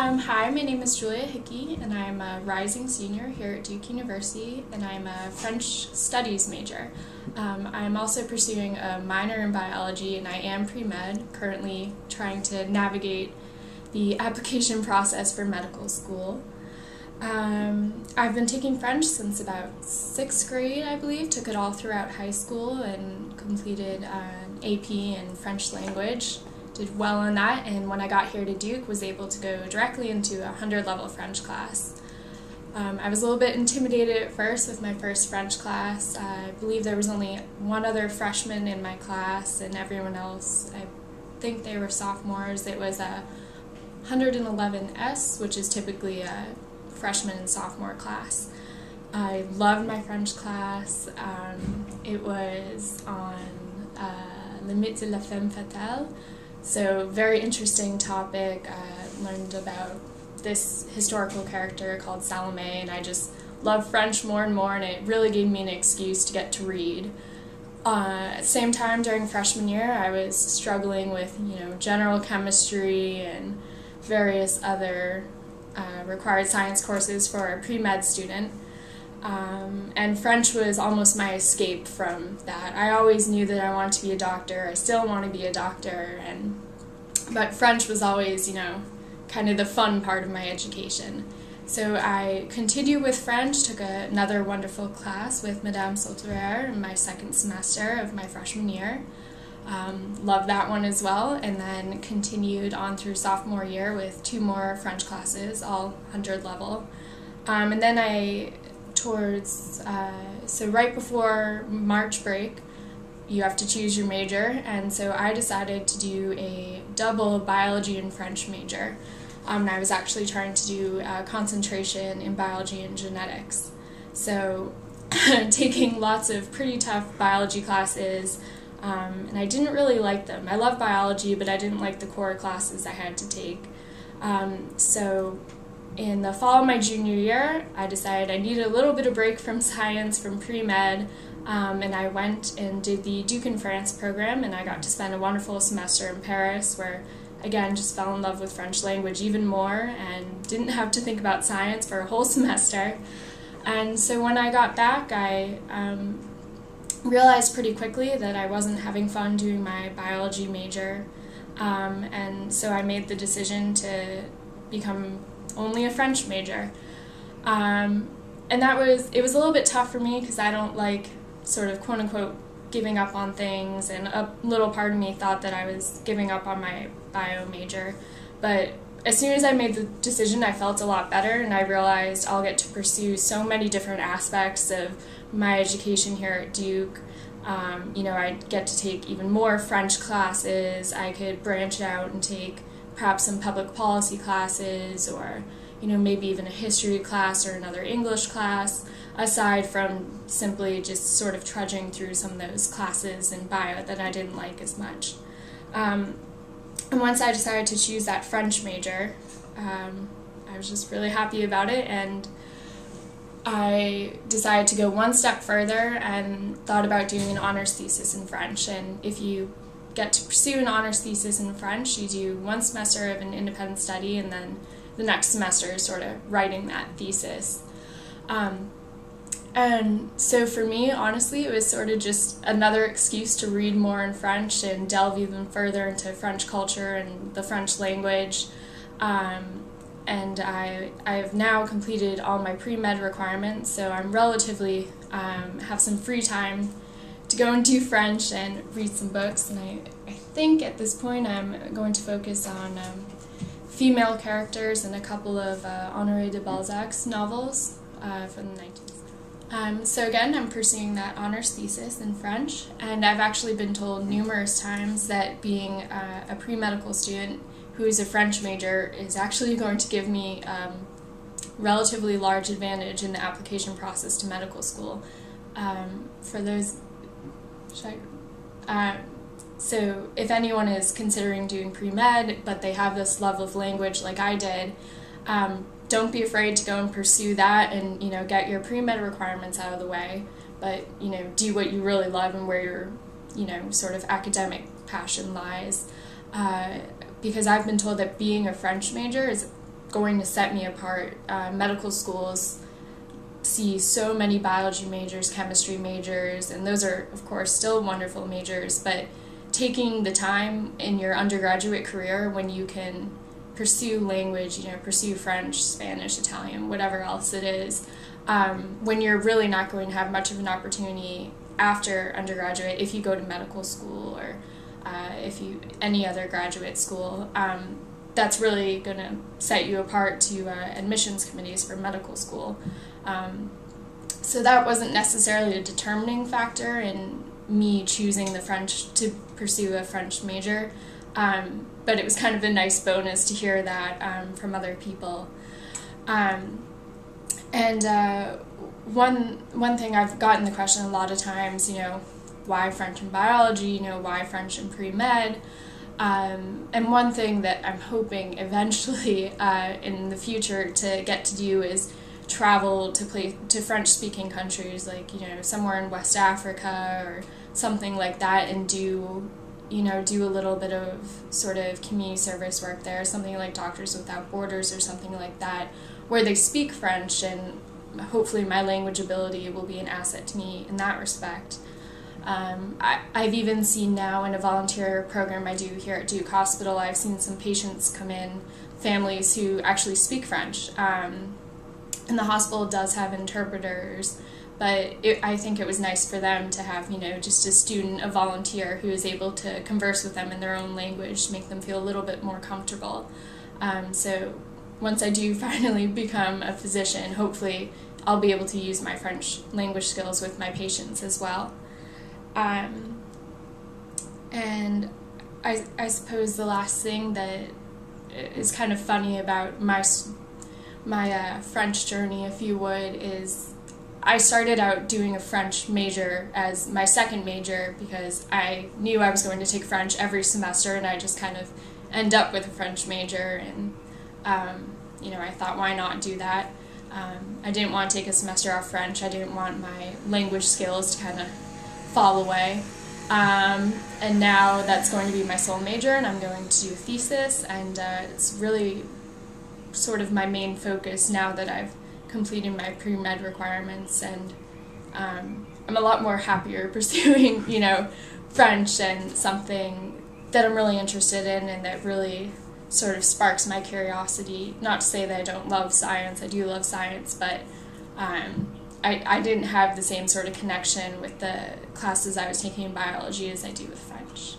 Hi, my name is Julia Hickey, and I'm a rising senior here at Duke University, and I'm a French Studies major. I'm also pursuing a minor in biology, and I am pre-med, currently trying to navigate the application process for medical school. I've been taking French since about 6th grade, I believe, took it all throughout high school and completed an AP in French language. Did well on that, and when I got here to Duke, was able to go directly into a 100-level French class. I was a little bit intimidated at first with my first French class. I believe there was only one other freshman in my class, and everyone else, I think they were sophomores. It was a 111S, which is typically a freshman and sophomore class. I loved my French class. It was on Le mythe de la femme fatale. So, very interesting topic. I learned about this historical character called Salome, and I just loved French more and more, and it really gave me an excuse to get to read. At the same time, during freshman year, I was struggling with, general chemistry and various other required science courses for a pre-med student. And French was almost my escape from that. I always knew that I wanted to be a doctor. I still want to be a doctor, but French was always, kind of the fun part of my education. So I continued with French, took another wonderful class with Madame Sauterelle in my second semester of my freshman year. Loved that one as well, and then continued on through sophomore year with 2 more French classes, all 100 level. And then so right before March break, you have to choose your major, and so I decided to do a double biology and French major. And I was actually trying to do a concentration in biology and genetics. So taking lots of pretty tough biology classes, and I didn't really like them. I love biology, but I didn't like the core classes I had to take. So in the fall of my junior year, I decided I needed a little bit of break from science, from pre-med, and I went and did the Duke in France program, and I got to spend a wonderful semester in Paris where, again, just fell in love with French language even more and didn't have to think about science for a whole semester. And so when I got back, I realized pretty quickly that I wasn't having fun doing my biology major, and so I made the decision to become only a French major. And it was a little bit tough for me because I don't like sort of quote-unquote giving up on things, and a little part of me thought that I was giving up on my bio major. But as soon as I made the decision, I felt a lot better, and I realized I'll get to pursue so many different aspects of my education here at Duke. I'd get to take even more French classes. I could branch out and take perhaps some public policy classes, or maybe even a history class or another English class, aside from simply just sort of trudging through some of those classes in bio that I didn't like as much. And once I decided to choose that French major, I was just really happy about it, and I decided to go one step further and thought about doing an honors thesis in French. And if you get to pursue an honors thesis in French, you do 1 semester of an independent study, and then the next semester is sort of writing that thesis. And so for me, honestly, it was sort of just another excuse to read more in French and delve even further into French culture and the French language. And I have now completed all my pre-med requirements, so I'm relatively have some free time to go and do French and read some books. And I think at this point I'm going to focus on female characters and a couple of Honoré de Balzac's novels from the 19th. So again, I'm pursuing that honors thesis in French, and I've actually been told numerous times that being a pre-medical student who is a French major is actually going to give me relatively large advantage in the application process to medical school. For those, so if anyone is considering doing pre-med, but they have this love of language like I did, don't be afraid to go and pursue that and, get your pre-med requirements out of the way, but, do what you really love and where your, sort of academic passion lies. Because I've been told that being a French major is going to set me apart. Medical schools see so many biology majors, chemistry majors, and those are, of course, still wonderful majors, but taking the time in your undergraduate career when you can pursue language, pursue French, Spanish, Italian, whatever else it is, when you're really not going to have much of an opportunity after undergraduate if you go to medical school or any other graduate school, that's really going to set you apart to admissions committees for medical school. So that wasn't necessarily a determining factor in me choosing to pursue a French major, but it was kind of a nice bonus to hear that from other people. One thing I've gotten the question a lot of times, why French in biology, why French in pre-med, and one thing that I'm hoping eventually in the future to get to do is travel to French-speaking countries, like somewhere in West Africa or something like that, and do a little bit of sort of community service work there, something like Doctors Without Borders or something like that, where they speak French, and hopefully my language ability will be an asset to me in that respect. I've even seen now in a volunteer program I do here at Duke Hospital, I've seen some patients come in, families who actually speak French. And the hospital does have interpreters, but I think it was nice for them to have, just a student, a volunteer who is able to converse with them in their own language to make them feel a little bit more comfortable. So once I do finally become a physician, hopefully I'll be able to use my French language skills with my patients as well. And I suppose the last thing that is kind of funny about my French journey, if you would, is I started out doing a French major as my second major because I knew I was going to take French every semester, and I just kind of end up with a French major, and I thought, why not do that? I didn't want to take a semester off French. I didn't want my language skills to kind of fall away. And now that's going to be my sole major, and I'm going to do a thesis, and it's really sort of my main focus now that I've completed my pre-med requirements, and I'm a lot more happier pursuing, French and something that I'm really interested in and that really sort of sparks my curiosity. Not to say that I don't love science, I do love science, but I didn't have the same sort of connection with the classes I was taking in biology as I do with French.